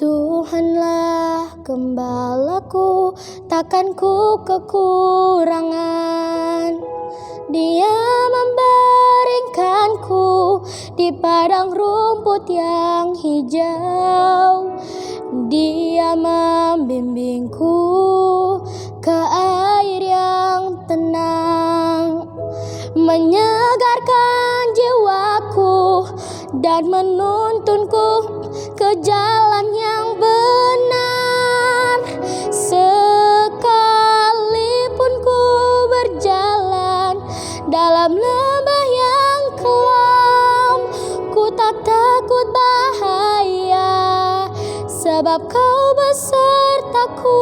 Tuhanlah gembalaku, takkan ku kekurangan. Dia membaringkanku di padang rumput yang hijau. Dia membimbingku ke air yang tenang, menyegarkan jiwaku dan menuntunku ke jalan yang benar. Sekalipun ku berjalan dalam lembah yang kelam, ku tak takut bahaya, sebab kau besertaku.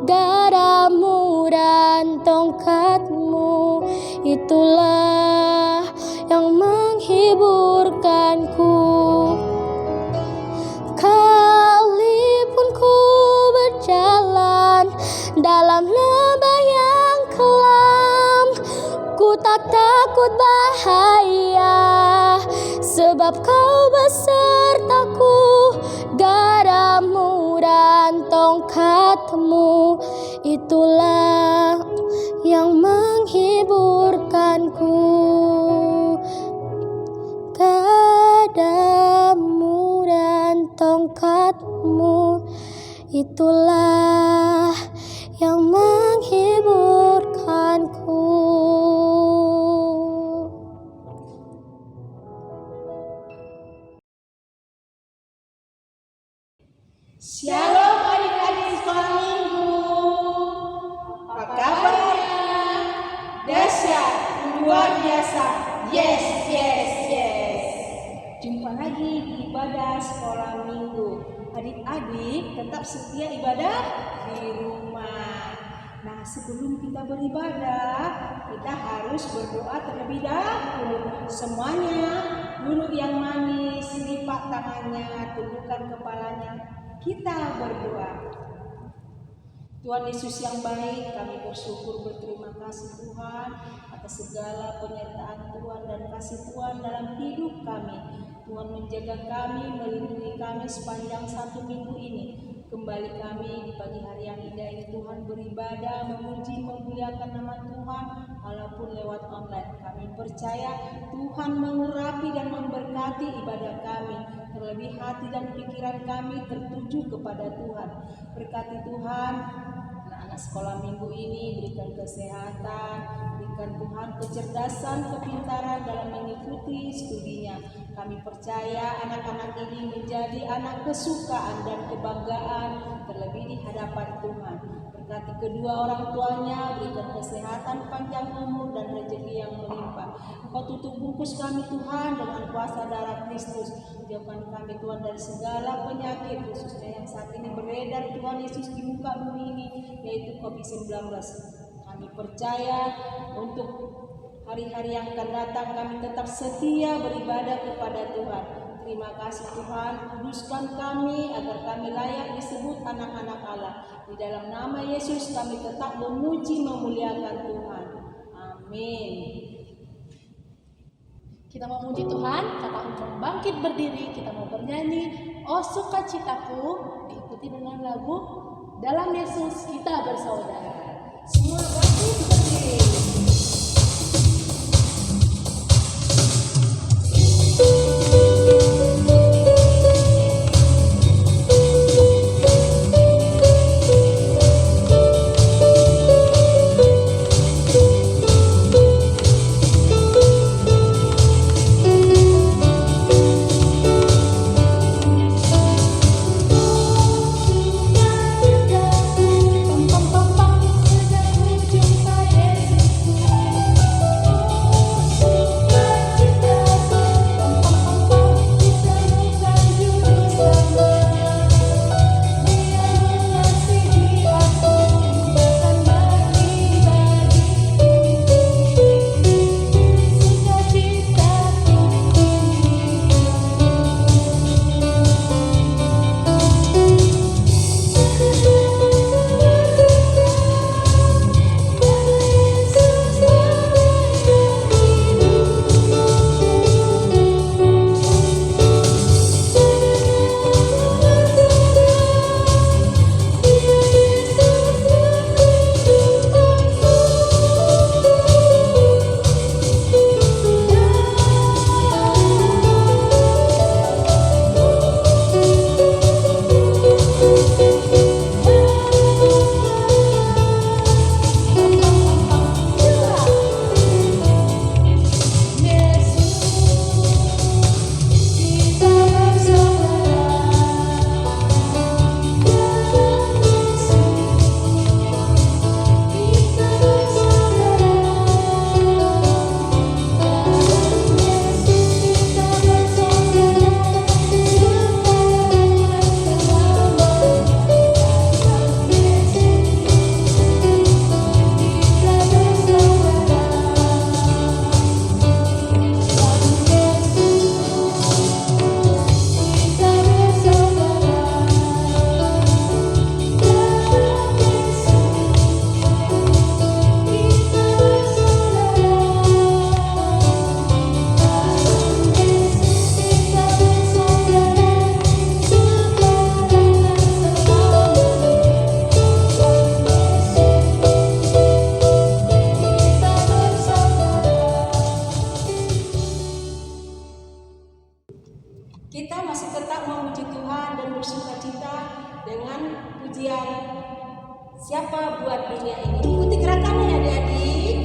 Gadamu dan tongkatmu, itulah yang menghiburkanku. Sekalipun ku berjalan dalam lembah yang kelam, ku tak takut bahaya, sebab kau besertaku. Gadamu dan tongkatmu, itulah yang menghiburkanku. Gadamu dan tongkatmu, itulah yang menghiburkanku. Shalom adik-adik sekolah minggu. Apa kabar? Dahsyat, luar biasa. Yes. Jumpa lagi di ibadah sekolah minggu. Adik-adik tetap setia ibadah di rumah. Nah, sebelum kita beribadah, kita harus berdoa terlebih dahulu. Semuanya duduk yang manis, lipat tangannya, tundukkan kepalanya. Kita berdoa. Tuhan Yesus yang baik, kami bersyukur berterima kasih Tuhan atas segala penyertaan Tuhan dan kasih Tuhan dalam hidup kami. Tuhan menjaga kami, melindungi kami sepanjang 1 minggu ini. Kembali kami di pagi hari yang indah ini Tuhan beribadah, memuji, memuliakan nama Tuhan walaupun lewat online. Kami percaya Tuhan mengurapi dan memberkati ibadah kami. Terlebih hati dan pikiran kami tertuju kepada Tuhan. Berkati Tuhan anak-anak sekolah minggu ini, berikan kesehatan, berikan Tuhan kecerdasan, kepintaran dalam mengikuti studinya. Kami percaya anak-anak ini menjadi anak kesukaan dan kebanggaan terlebih di hadapan Tuhan. Berkati kedua orang tuanya, berikan kesehatan, panjang umur dan rezeki yang melimpah. Engkau tutup bungkus kami Tuhan dengan kuasa darah Kristus. Jauhkan kami Tuhan dari segala penyakit, khususnya yang saat ini beredar Tuhan Yesus di muka bumi ini, yaitu COVID-19. Kami percaya untuk hari-hari yang akan datang kami tetap setia beribadah kepada Tuhan. Terima kasih Tuhan, kuduskan kami agar kami layak disebut anak-anak Allah. Di dalam nama Yesus kami tetap memuji memuliakan Tuhan. Amin. Kita mau memuji Tuhan, kata untuk bangkit berdiri, kita mau bernyanyi "Oh Sukacitaku", diikuti dengan lagu "Dalam Yesus Kita Bersaudara". Semua bangkit berdiri. Pam pam pam pam, jumpa Yesus. bersuka cita dengan pujian Siapa Buat Dunia Ini. Ikuti gerakannya adik-adik.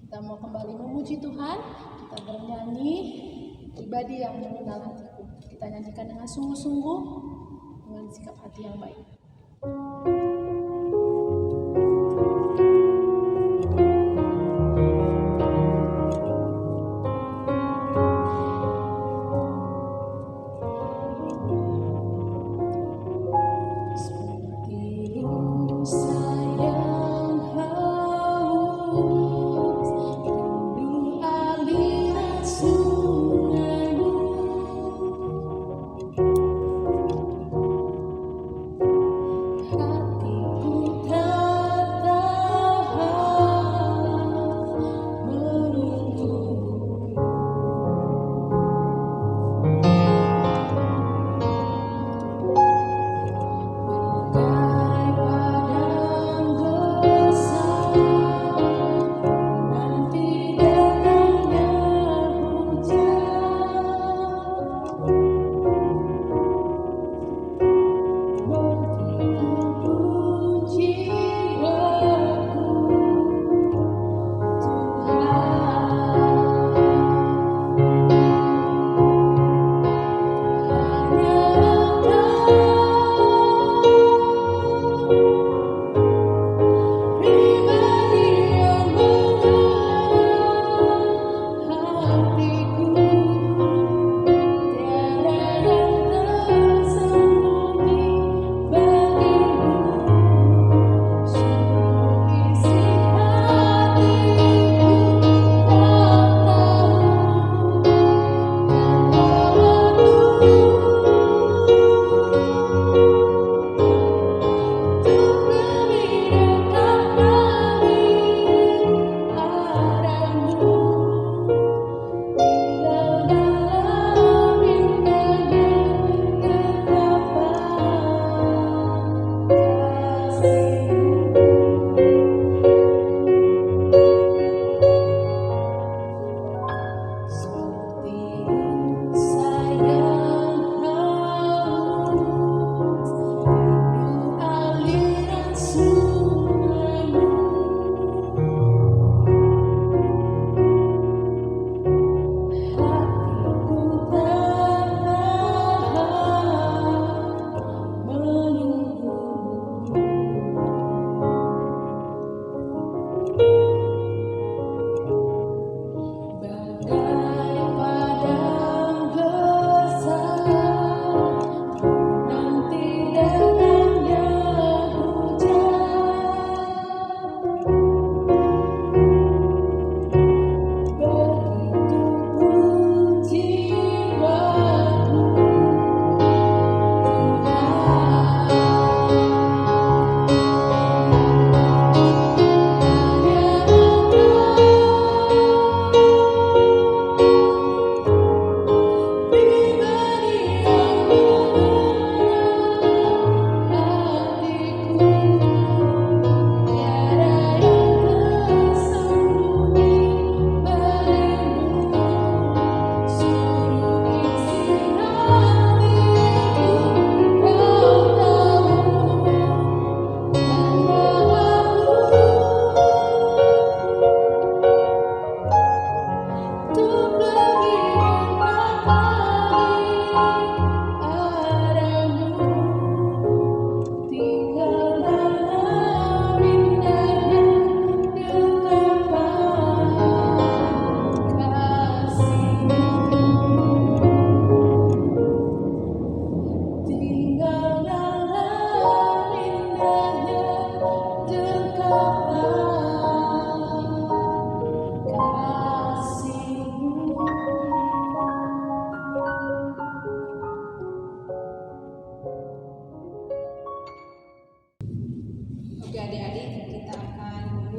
Kita mau kembali memuji Tuhan, kita bernyanyi pribadi yang mengenal hatiku. Kita nyanyikan dengan sungguh-sungguh, dengan sikap hati yang baik. Hati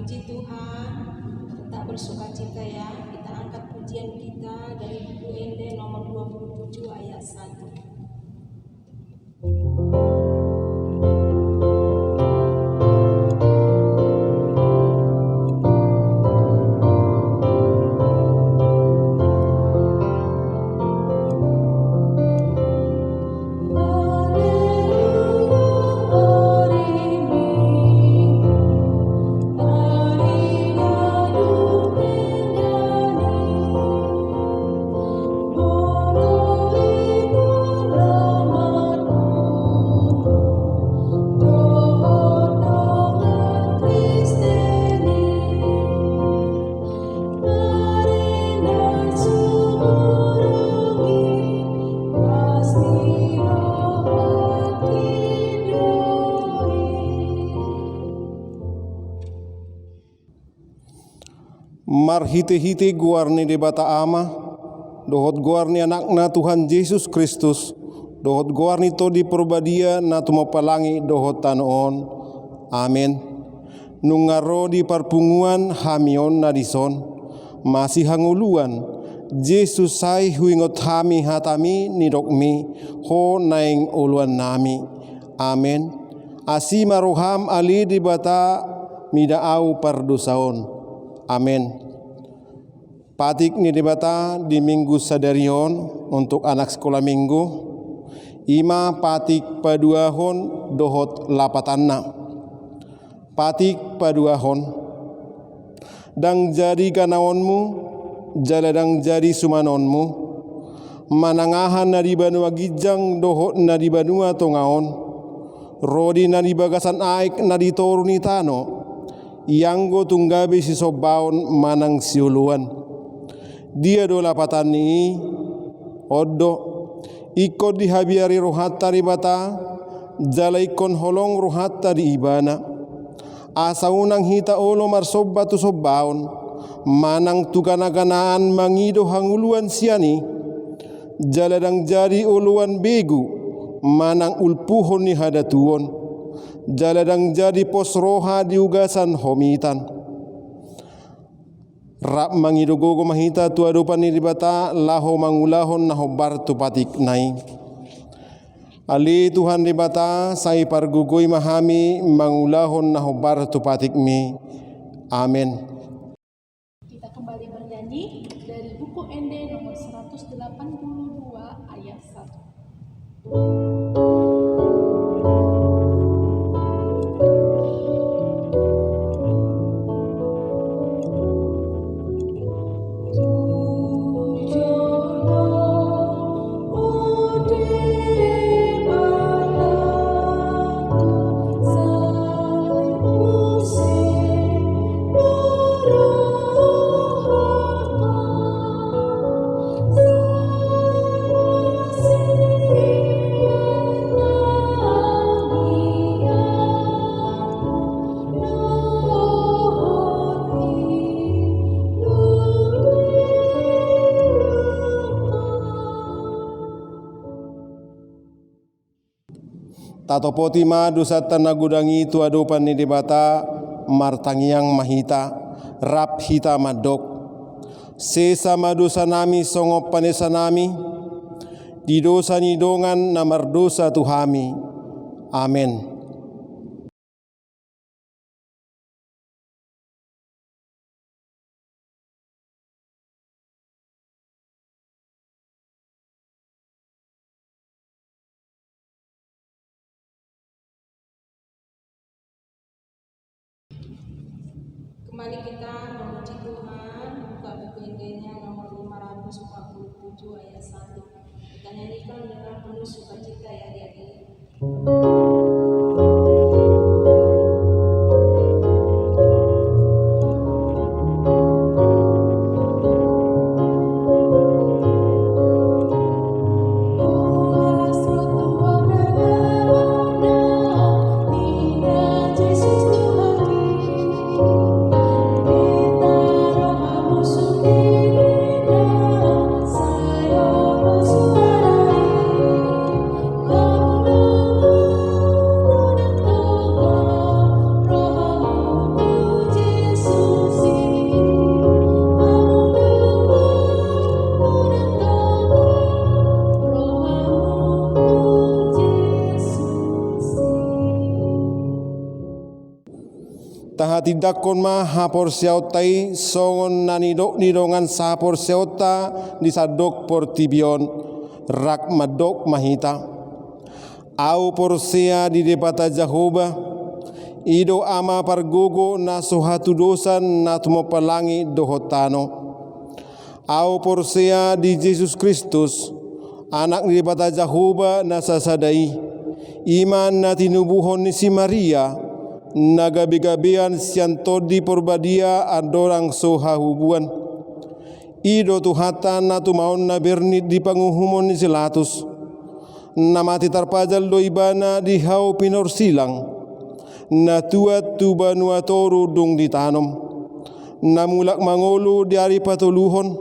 puji Tuhan, tetap bersukacita ya. Kita angkat pujian kita dari buku Ende nomor 27 ayat 1. Marhite-hite guarni de bata ama, dohot guarni anakna Tuhan Yesus Kristus, dohot guarni to di perbadia na tumapalangi dohot tanoon. Amen. Nungaro di parpunguan hamion na dison, masih hanguluan, Yesus sai huingot hami hatami nidokmi, ho naing uluan nami. Amen. Asima roham ali di bata midaau pardosaon. Amen. Patik ni dibata di minggu sadarion untuk anak sekolah minggu. Ima patik paduahon dohot lapatanna. Patik paduahon. Dang jadi kanaonmu, jaladang jadi sumanonmu. Manangahan na di banua gijang dohot na di banua tongaon. Rodi na di bagasan aik na di toruni tano. Ianggo tunggabi si sobaon manang siuluan. Dia do lapatan ni odo ikut dihabiari rohatta ribata jalaikon holong rohatta di ibana asa unang hita olo marsobba tu sobbaon manang tukana-ganaan mangido hanguluan siani jaladang jadi uluan begu manang ulpuhon ni hadatuon jaladang jadi posroha di ugasan homitan. Rap mangidogogo mahita tu adupan ni dibata laho mangulahon na hobar tu patik nai. Ali Tuhan dibata sai pargugoy mahami mangulahon na hobar tu patik mi. Amen. Kita kembali bernyanyi dari buku Ende nomor 182 ayat 1. Tatopoti ma dusatan nagudangi tu adupan ni dibata martangiang mahita rap hita madok sesa madosa nami songop panesa nami di dosa ni dongan na mardosa tuhami. Amen. Kembali kita memuji Tuhan, buka buku Indenya nomor 547 ayat 1. Kita nyanyikan dengan penuh sukacita ya adik-adik. Saya Dahati dakon ma hapor siautai songon nanidok nidongan sahapor siauta disadok portibion rak madok mahita. Au porsia di depata Jehovah ido ama pargogo na sohatu dosan na tumo palangi dohotano. Au porsia di Yesus Kristus anak di depata Jehovah na sasadai iman na tinubuhon ni si Maria na gabi-gabian sianto di porbadia adorang soha hubuan. Ido tuhatan na tumaon na bernit di panguhumon ni silatus. Na mati tarpajal do ibana di hau pinor silang. Na tuat tuba nuatoru dung ditanom. Na mulak mangolu di hari patuluhon.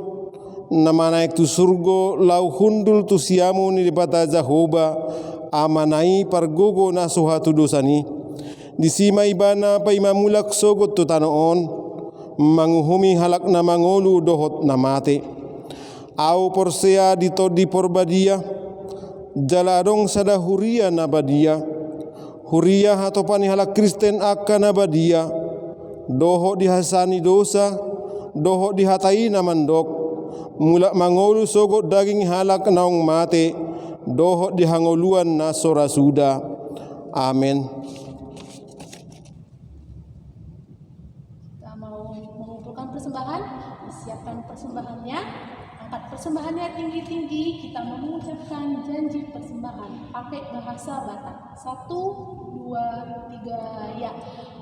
Na manaik tu surgo lau hundul tu siamu ni dipata Jehovah amanai pargogo na soha tu dosani. Di sima ibana pa imamulak sogot tu tanoon. Manguhumi halak na mangolu dohot na mate. Au porsea dito di porbadia. Jaladong sada huria nabadia. Huria hatopani halak Kristen akan nabadia. Dohot dihasani dosa. Dohot dihatai namandok. Mulak mangolu sogot daging halak naung mate. Dohot dihangoluan na sorasuda. Amin. Mengumpulkan persembahan, disiapkan persembahannya, angkat persembahannya tinggi-tinggi, kita mengucapkan janji persembahan pakai bahasa Batak. 1, 2, 3, ya.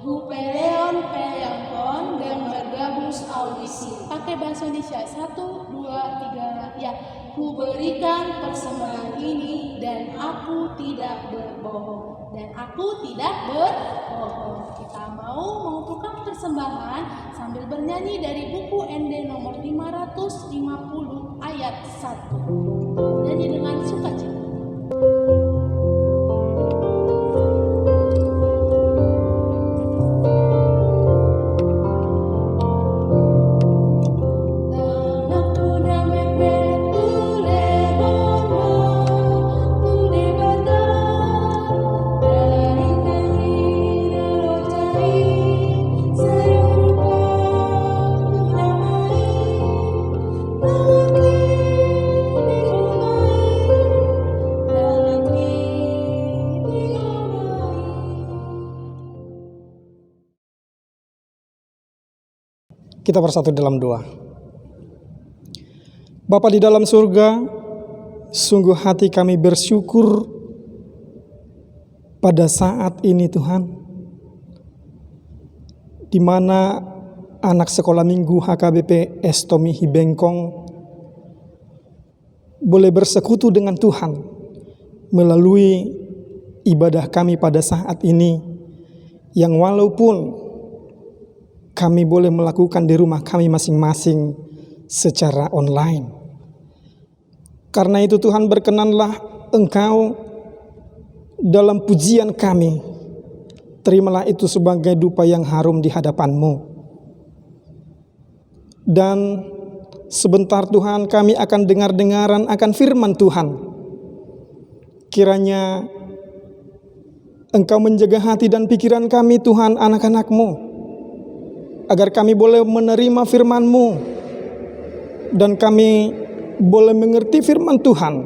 Hupeleon peyangkon dan bergabus audisi. Pakai bahasa Indonesia. 1, 2, 3, ya. Ku berikan persembahan ini dan aku tidak berbohong. Dan aku tidak berbohong. Kita mau mengumpulkan persembahan sambil bernyanyi dari buku ND nomor 550 ayat 1. Nyanyi dengan sukacita. Kita bersatu dalam doa. Bapa di dalam surga, sungguh hati kami bersyukur pada saat ini Tuhan, di mana anak sekolah minggu HKBP Estomi Hibengkong boleh bersekutu dengan Tuhan melalui ibadah kami pada saat ini, yang walaupun kami boleh melakukan di rumah kami masing-masing secara online. Karena itu Tuhan, berkenanlah Engkau dalam pujian kami. Terimalah itu sebagai dupa yang harum di hadapan-Mu. Dan sebentar Tuhan kami akan dengar-dengaran akan firman Tuhan. Kiranya Engkau menjaga hati dan pikiran kami Tuhan, anak-anak-Mu, agar kami boleh menerima firman-Mu dan kami boleh mengerti firman Tuhan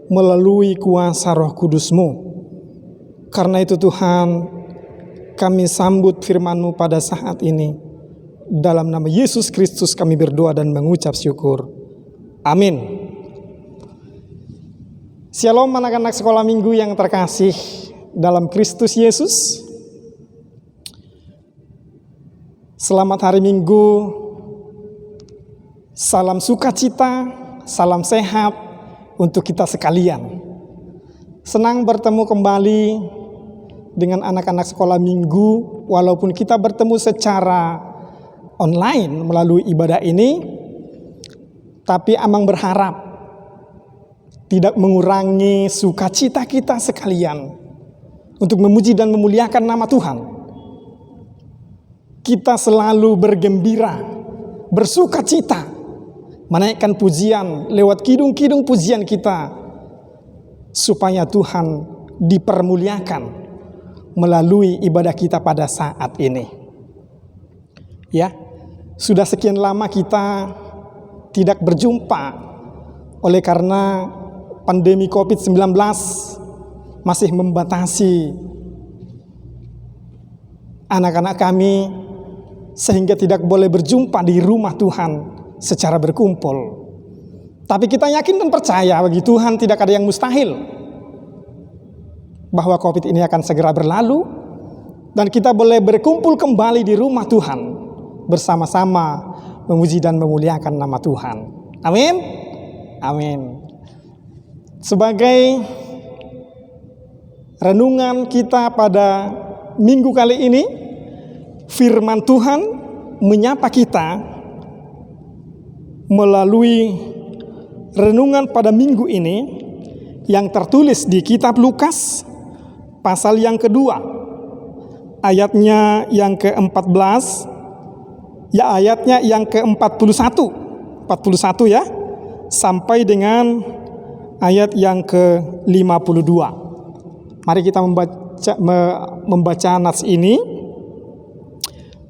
melalui kuasa Roh Kudus-Mu. Karena itu Tuhan, kami sambut firman-Mu pada saat ini. Dalam nama Yesus Kristus kami berdoa dan mengucap syukur. Amin. Shalom anak-anak sekolah minggu yang terkasih dalam Kristus Yesus. Selamat hari Minggu, salam sukacita, salam sehat untuk kita sekalian. Senang bertemu kembali dengan anak-anak sekolah minggu, walaupun kita bertemu secara online melalui ibadah ini, tapi Amang berharap tidak mengurangi sukacita kita sekalian untuk memuji dan memuliakan nama Tuhan. Kita selalu bergembira, bersukacita, menaikkan pujian lewat kidung-kidung pujian kita, supaya Tuhan dipermuliakan melalui ibadah kita pada saat ini. Ya, sudah sekian lama kita tidak berjumpa oleh karena pandemi COVID-19 masih membatasi anak-anak kami sehingga tidak boleh berjumpa di rumah Tuhan secara berkumpul. Tapi kita yakin dan percaya bagi Tuhan tidak ada yang mustahil, bahwa COVID ini akan segera berlalu dan kita boleh berkumpul kembali di rumah Tuhan bersama-sama memuji dan memuliakan nama Tuhan. Amin. Amin. Sebagai renungan kita pada minggu kali ini, firman Tuhan menyapa kita melalui renungan pada minggu ini yang tertulis di kitab Lukas pasal yang kedua, ayatnya yang ke-14, ya ayatnya yang ke-41 ya, sampai dengan ayat yang ke-52. Mari kita membaca nats ini.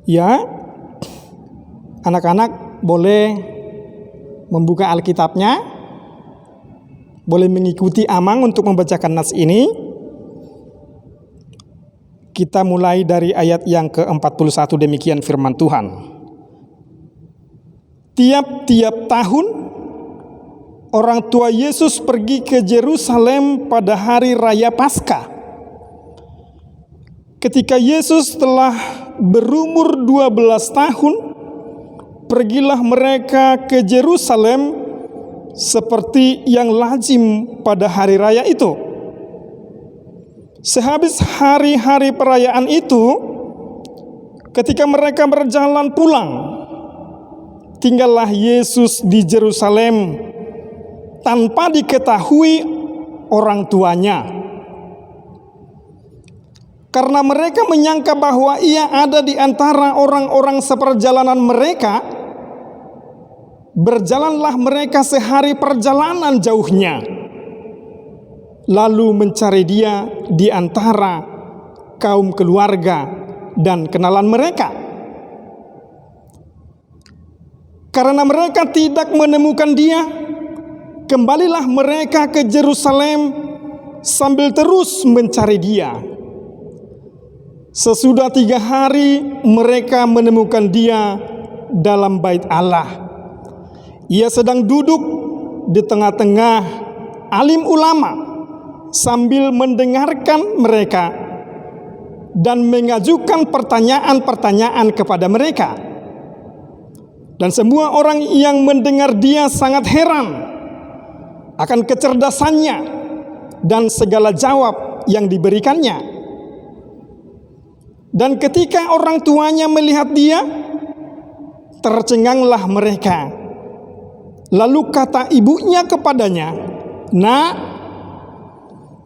Ya, anak-anak boleh membuka Alkitabnya, boleh mengikuti Amang untuk membacakan nats ini. Kita mulai dari ayat yang ke-41, demikian firman Tuhan. Tiap-tiap tahun orang tua Yesus pergi ke Yerusalem pada hari raya Paskah. Ketika Yesus telah berumur 12 tahun, pergilah mereka ke Yerusalem seperti yang lazim pada hari raya itu. Sehabis hari-hari perayaan itu, ketika mereka berjalan pulang, tinggallah Yesus di Yerusalem tanpa diketahui orang tuanya. Karena mereka menyangka bahwa ia ada di antara orang-orang seperjalanan mereka, berjalanlah mereka sehari perjalanan jauhnya, lalu mencari dia di antara kaum keluarga dan kenalan mereka. Karena mereka tidak menemukan dia, kembalilah mereka ke Yerusalem sambil terus mencari dia. Sesudah 3 hari mereka menemukan dia dalam bait Allah. Ia sedang duduk di tengah-tengah alim ulama sambil mendengarkan mereka dan mengajukan pertanyaan-pertanyaan kepada mereka. Dan semua orang yang mendengar dia sangat heran akan kecerdasannya dan segala jawab yang diberikannya. Dan ketika orang tuanya melihat dia, tercenganglah mereka. Lalu kata ibunya kepadanya, "Nak,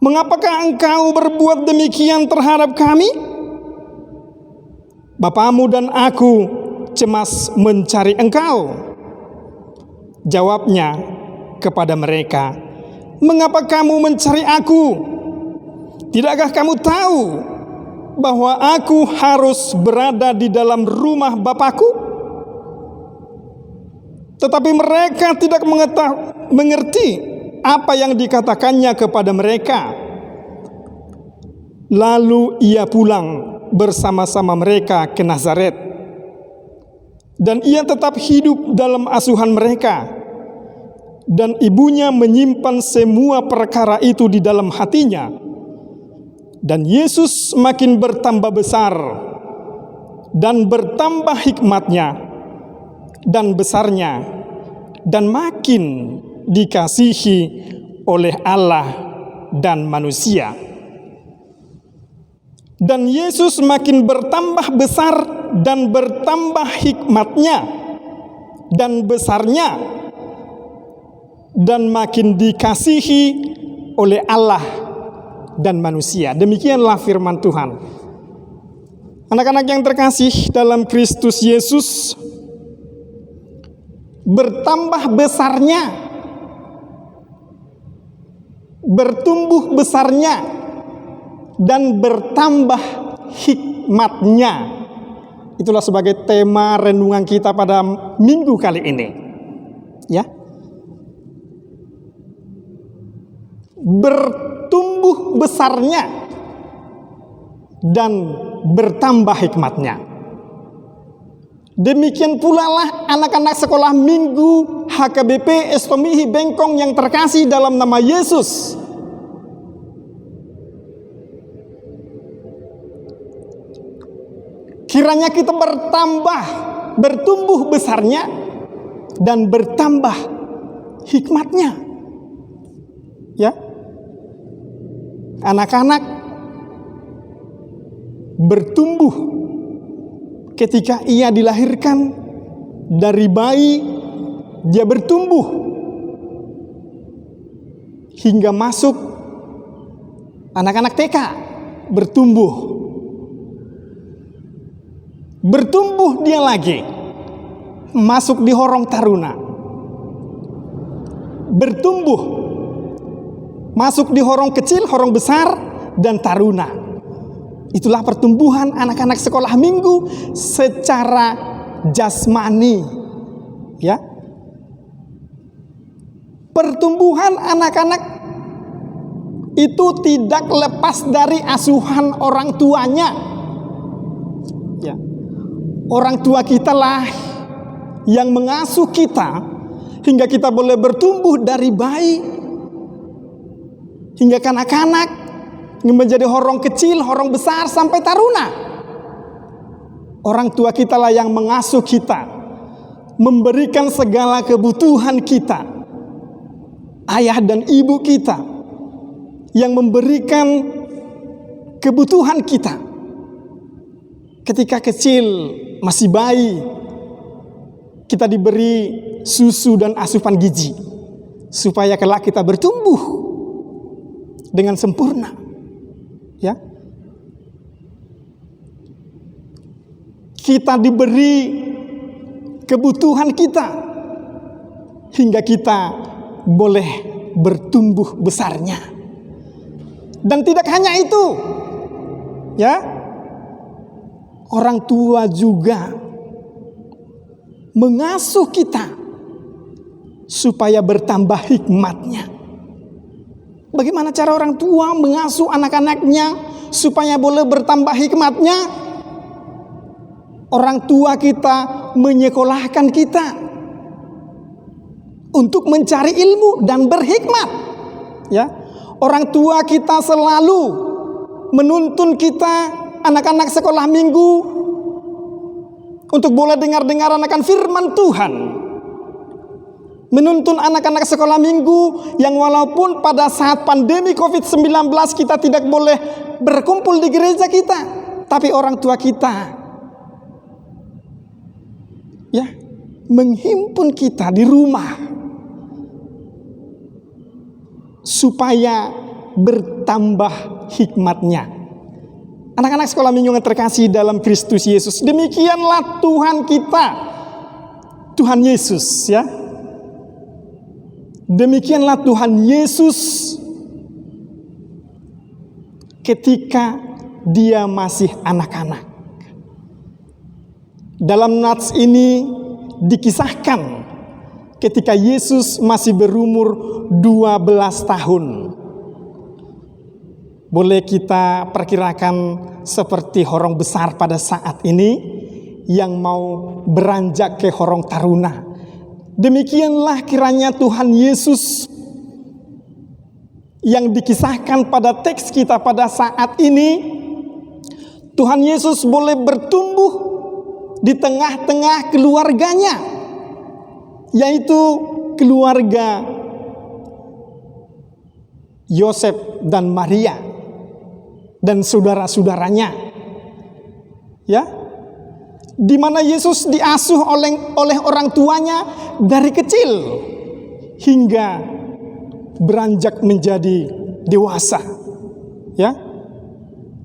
mengapakah engkau berbuat demikian terhadap kami? Bapamu dan aku cemas mencari engkau." Jawabnya kepada mereka, "Mengapa kamu mencari aku? Tidakkah kamu tahu bahwa aku harus berada di dalam rumah Bapakku?" Tetapi mereka tidak mengerti apa yang dikatakannya kepada mereka. Lalu ia pulang bersama-sama mereka ke Nazaret, dan ia tetap hidup dalam asuhan mereka. Dan ibunya menyimpan semua perkara itu di dalam hatinya. Dan Yesus makin bertambah besar dan bertambah hikmatnya dan besarnya, dan makin dikasihi oleh Allah dan manusia. Dan Yesus makin bertambah besar dan bertambah hikmatnya dan besarnya, dan makin dikasihi oleh Allah dan manusia. Demikianlah firman Tuhan. Anak-anak yang terkasih dalam Kristus Yesus, bertambah besarnya, bertumbuh besarnya, dan bertambah hikmatnya Itulah sebagai tema renungan kita pada minggu kali ini. Ya. Bertumbuh besarnya dan bertambah hikmatnya. Demikian pula lah anak-anak sekolah minggu HKBP Estomihi Bengkong yang terkasih dalam nama Yesus. Kiranya kita bertumbuh besarnya dan bertambah hikmatnya. Ya. Anak-anak bertumbuh ketika ia dilahirkan dari bayi, dia bertumbuh hingga masuk anak-anak TK, bertumbuh dia lagi masuk di horong taruna, bertumbuh masuk di horong kecil, horong besar, dan taruna. Itulah pertumbuhan anak-anak sekolah minggu secara jasmani. Ya. Pertumbuhan anak-anak itu tidak lepas dari asuhan orang tuanya. Ya. Orang tua kita lah yang mengasuh kita hingga kita boleh bertumbuh dari bayi hingga kanak-kanak, menjadi horong kecil, horong besar, sampai taruna. Orang tua kita lah yang mengasuh kita, memberikan segala kebutuhan kita. Ayah dan ibu kita yang memberikan kebutuhan kita. Ketika kecil, masih bayi, kita diberi susu dan asupan gizi supaya kelak kita bertumbuh dengan sempurna. Ya. Kita diberi kebutuhan kita hingga kita boleh bertumbuh besarnya. Dan tidak hanya itu. Ya. Orang tua juga mengasuh kita supaya bertambah hikmatnya. Bagaimana cara orang tua mengasuh anak-anaknya supaya boleh bertambah hikmatnya? Orang tua kita menyekolahkan kita untuk mencari ilmu dan berhikmat. Ya, orang tua kita selalu menuntun kita anak-anak sekolah minggu untuk boleh dengar-dengar akan firman Tuhan. Menuntun anak-anak sekolah minggu yang walaupun pada saat pandemi COVID-19 kita tidak boleh berkumpul di gereja kita, tapi orang tua kita ya menghimpun kita di rumah supaya bertambah hikmatnya. Anak-anak sekolah minggu yang terkasih dalam Kristus Yesus, demikianlah Tuhan kita, Tuhan Yesus, ya. Demikianlah Tuhan Yesus ketika dia masih anak-anak. Dalam nats ini dikisahkan ketika Yesus masih berumur 12 tahun. Boleh kita perkirakan seperti horong besar pada saat ini yang mau beranjak ke horong taruna. Demikianlah kiranya Tuhan Yesus yang dikisahkan pada teks kita pada saat ini. Tuhan Yesus boleh bertumbuh di tengah-tengah keluarganya, yaitu keluarga Yosef dan Maria dan saudara-saudaranya. Ya, di mana Yesus diasuh oleh orang tuanya dari kecil hingga beranjak menjadi dewasa. Ya,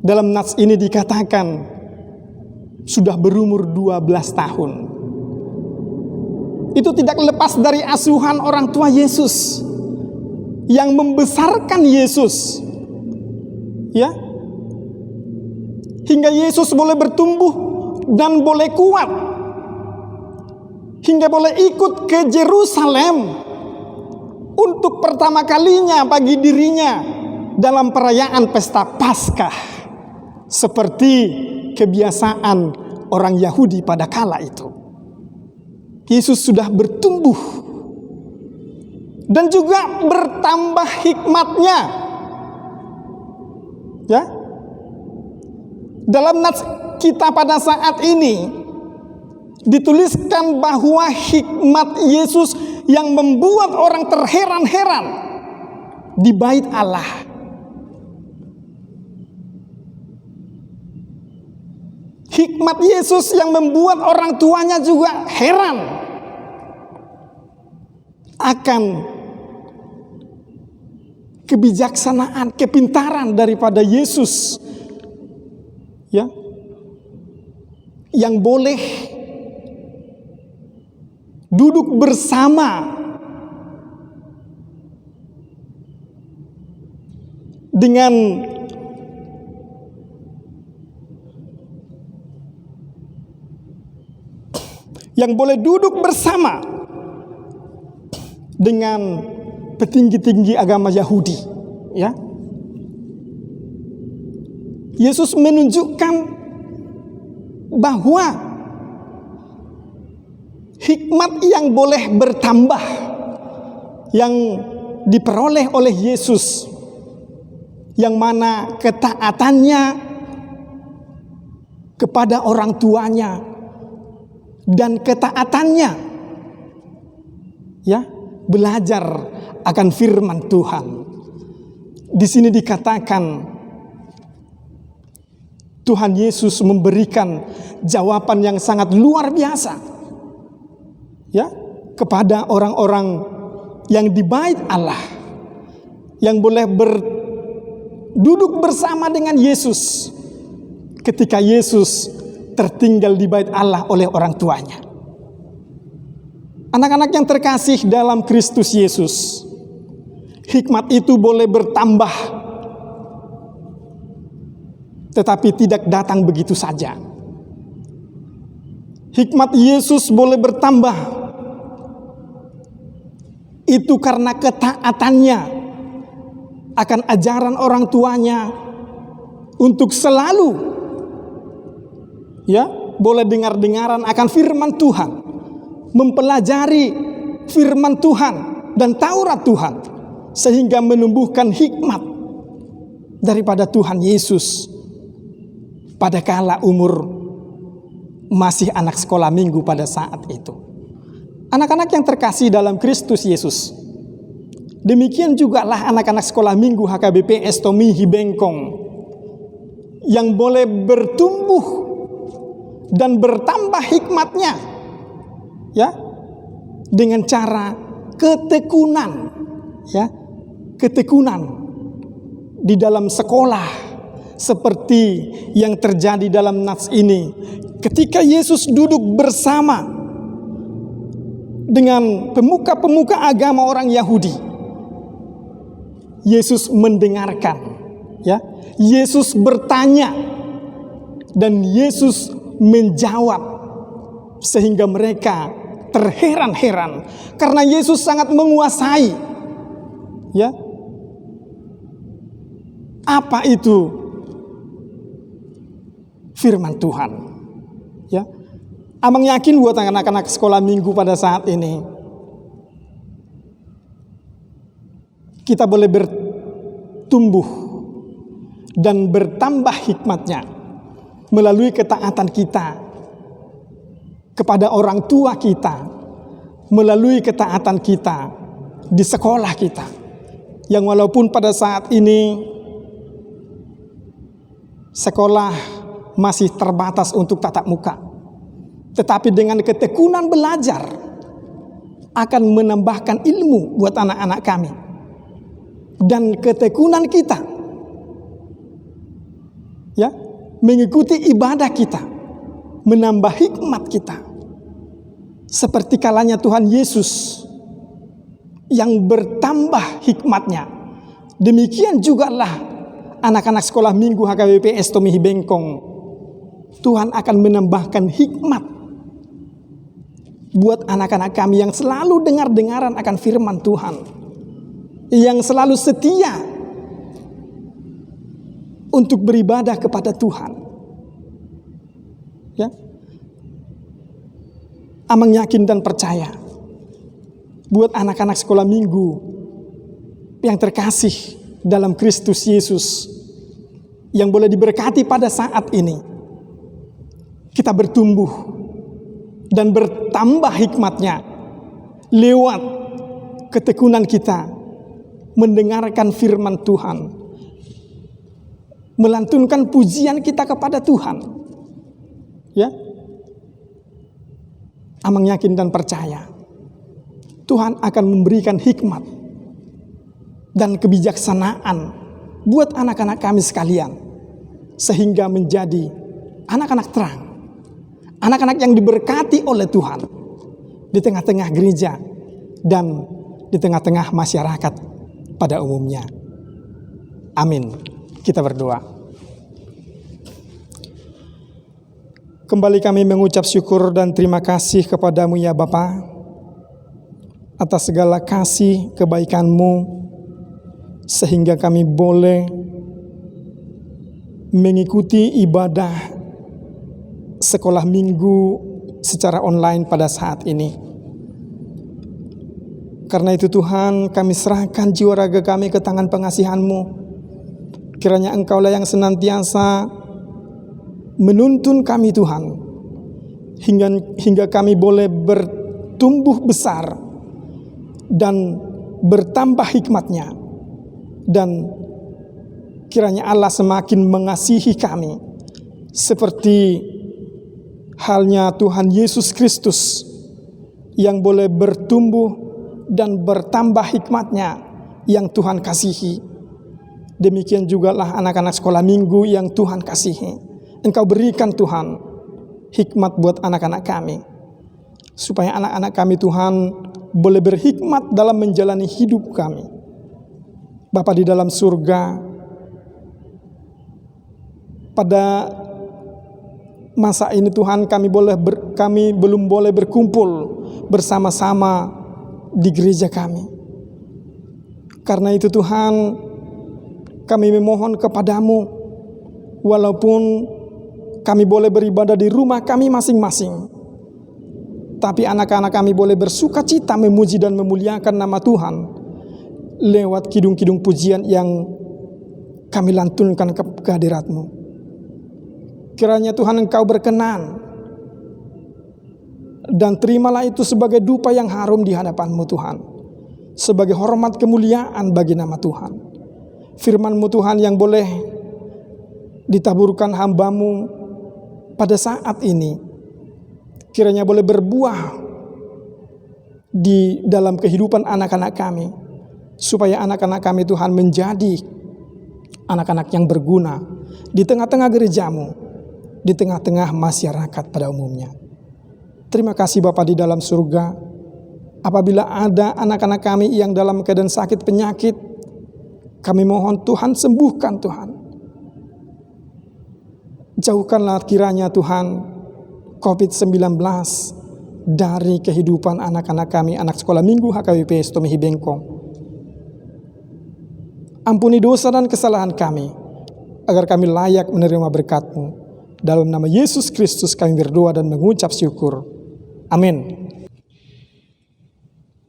dalam nats ini dikatakan sudah berumur 12 tahun. Itu tidak lepas dari asuhan orang tua Yesus yang membesarkan Yesus. Ya, hingga Yesus boleh bertumbuh dan boleh kuat hingga boleh ikut ke Yerusalem untuk pertama kalinya bagi dirinya dalam perayaan pesta Paskah, seperti kebiasaan orang Yahudi pada kala itu. Yesus sudah bertumbuh dan juga bertambah hikmatnya. Ya. Dalam nats kita pada saat ini dituliskan bahwa hikmat Yesus yang membuat orang terheran-heran di bait Allah. Hikmat Yesus yang membuat orang tuanya juga heran akan kebijaksanaan, kepintaran daripada Yesus, ya, yang boleh duduk bersama dengan petinggi-tinggi agama Yahudi, ya. Yesus menunjukkan bahwa hikmat yang boleh bertambah yang diperoleh oleh Yesus, yang mana ketaatannya kepada orang tuanya dan ketaatannya, ya, belajar akan firman Tuhan. Di sini dikatakan Tuhan Yesus memberikan jawaban yang sangat luar biasa, ya, kepada orang-orang yang di bait Allah, yang boleh duduk bersama dengan Yesus ketika Yesus tertinggal di bait Allah oleh orang tuanya. Anak-anak yang terkasih dalam Kristus Yesus, hikmat itu boleh bertambah, tetapi tidak datang begitu saja. Hikmat Yesus boleh bertambah, itu karena ketaatannya akan ajaran orang tuanya untuk selalu, ya, boleh dengar-dengaran akan firman Tuhan, mempelajari firman Tuhan dan Taurat Tuhan, sehingga menumbuhkan hikmat daripada Tuhan Yesus pada kala umur masih anak sekolah minggu pada saat itu. Anak-anak yang terkasih dalam Kristus Yesus, demikian jugalah anak-anak sekolah minggu HKBP Estomihi Bengkong yang boleh bertumbuh dan bertambah hikmatnya, ya, dengan cara ketekunan, ya, ketekunan di dalam sekolah, seperti yang terjadi dalam nats ini. Ketika Yesus duduk bersama dengan pemuka-pemuka agama orang Yahudi, Yesus mendengarkan, ya, Yesus bertanya dan Yesus menjawab, sehingga mereka terheran-heran karena Yesus sangat menguasai, ya, apa itu firman Tuhan, ya. Amang yakin buat anak-anak sekolah minggu pada saat ini, kita boleh bertumbuh dan bertambah hikmatnya melalui ketaatan kita kepada orang tua kita, melalui ketaatan kita di sekolah kita, yang walaupun pada saat ini sekolah masih terbatas untuk tatap muka, tetapi dengan ketekunan belajar akan menambahkan ilmu buat anak-anak kami. Dan ketekunan kita, ya, mengikuti ibadah kita, menambah hikmat kita. Seperti kalanya Tuhan Yesus yang bertambah hikmatnya, demikian jugalah anak-anak sekolah minggu HKBP Estomihi Bengkong Tuhan akan menambahkan hikmat buat anak-anak kami yang selalu dengar-dengaran akan firman Tuhan, yang selalu setia untuk beribadah kepada Tuhan. Ya. Amang yakin dan percaya buat anak-anak sekolah minggu yang terkasih dalam Kristus Yesus, yang boleh diberkati pada saat ini, kita bertumbuh dan bertambah hikmatnya lewat ketekunan kita mendengarkan firman Tuhan, melantunkan pujian kita kepada Tuhan. Ya. Amang yakin dan percaya Tuhan akan memberikan hikmat dan kebijaksanaan buat anak-anak kami sekalian, sehingga menjadi anak-anak terang, anak-anak yang diberkati oleh Tuhan di tengah-tengah gereja dan di tengah-tengah masyarakat pada umumnya. Amin. Kita berdoa. Kembali kami mengucap syukur dan terima kasih kepadamu ya Bapa, atas segala kasih kebaikan-Mu, sehingga kami boleh mengikuti ibadah sekolah minggu secara online pada saat ini. Karena itu Tuhan, kami serahkan jiwa raga kami ke tangan pengasihan-Mu. Kiranya Engkaulah yang senantiasa menuntun kami Tuhan, hingga kami boleh bertumbuh besar dan bertambah hikmatnya, dan kiranya Allah semakin mengasihi kami seperti halnya Tuhan Yesus Kristus yang boleh bertumbuh dan bertambah hikmatnya yang Tuhan kasihi. Demikian jugalah anak-anak sekolah minggu yang Tuhan kasihi. Engkau berikan Tuhan hikmat buat anak-anak kami, supaya anak-anak kami Tuhan boleh berhikmat dalam menjalani hidup kami. Bapa di dalam surga, pada masa ini Tuhan kami belum boleh berkumpul bersama-sama di gereja kami. Karena itu Tuhan, kami memohon kepadamu, walaupun kami boleh beribadah di rumah kami masing-masing, tapi anak-anak kami boleh bersuka cita memuji dan memuliakan nama Tuhan lewat kidung-kidung pujian yang kami lantunkan ke kehadirat-Mu. Kiranya Tuhan Engkau berkenan dan terimalah itu sebagai dupa yang harum di hadapan-Mu Tuhan, sebagai hormat kemuliaan bagi nama Tuhan. Firman-Mu Tuhan yang boleh ditaburkan hamba-Mu pada saat ini, kiranya boleh berbuah di dalam kehidupan anak-anak kami, supaya anak-anak kami Tuhan menjadi anak-anak yang berguna di tengah-tengah gereja-Mu, di tengah-tengah masyarakat pada umumnya. Terima kasih Bapa di dalam surga. Apabila ada anak-anak kami yang dalam keadaan sakit penyakit, kami mohon Tuhan sembuhkan Tuhan. Jauhkanlah kiranya Tuhan COVID-19 dari kehidupan anak-anak kami, anak sekolah minggu HKBP Stomihi Bengkong. Ampuni dosa dan kesalahan kami, agar kami layak menerima berkat-Mu. Dalam nama Yesus Kristus kami berdoa dan mengucap syukur. Amin.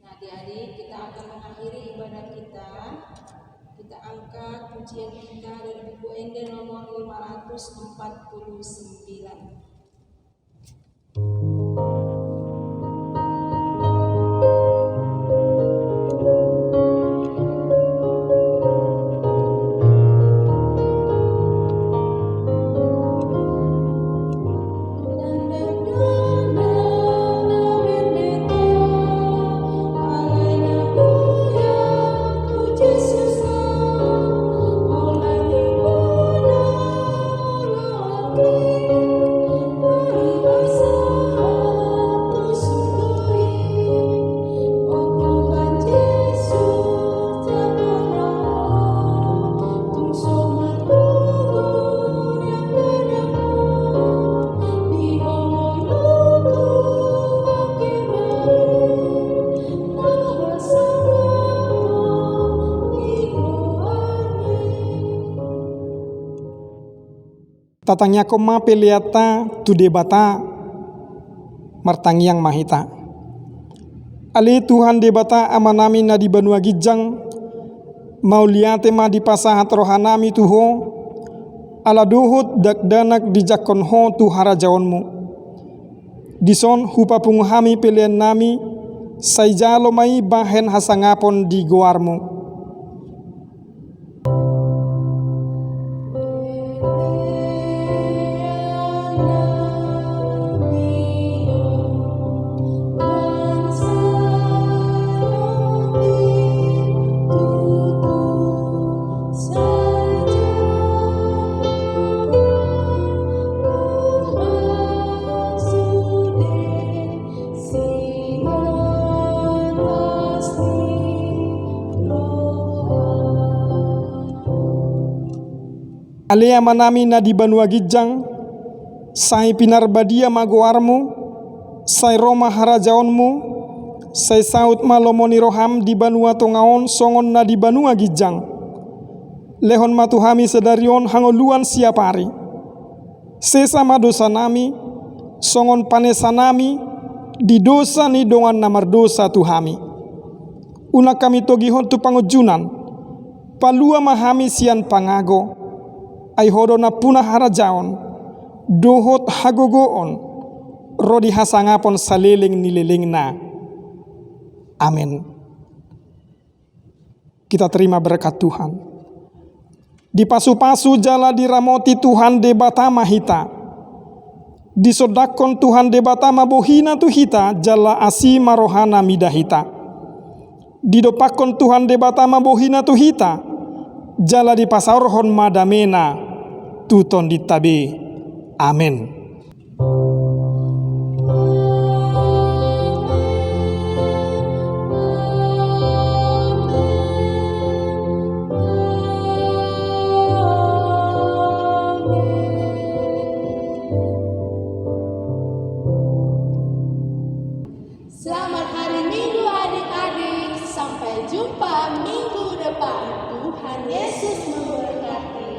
Nah, adik-adik, kita akan mengakhiri ibadah kita. Kita angkat pujian kita dari buku Ende nomor 549. tatangnya koma peliata tu debata martangiang mahita. Ali Tuhan debata amanami na di banua gijang mau liate ma di pasahat rohanami tuho ala duhut dakdanak di jakon ho tu harajaonmu. Dison hupa punguhami pilihan nami saijalo mai bahen hasangapon di goarmu. Alea manami na di banua gijang, sai pinarbadia magoarmu, sai roma harajaonmu, sai saut malomoni roham di banua tongaon songon na di banua gijang. Lehon matuhami sedarion hangoluan siapari. Sesama dosa nami, songon panesa nami, di dosa ni dongan namar dosa tuhami. Una kami togihon tu pangujunan, palua mahami sian pangago, ai hodo na punah harajaon, dohot hagogoon, rodi hasangapon saliling nililing na. Amin. Kita terima berkat Tuhan. Di pasu-pasu jala diramoti Tuhan debata mahita. Disodakon Tuhan debata mabohina tu hita jala asi marohana midahita. Didopakon Tuhan debata mabohina tu hita jala di pasarhon madamena tuton ditabe. Amin. Selamat hari Minggu adik-adik. Sampai jumpa minggu depan. Tuhan Yesus memberkati.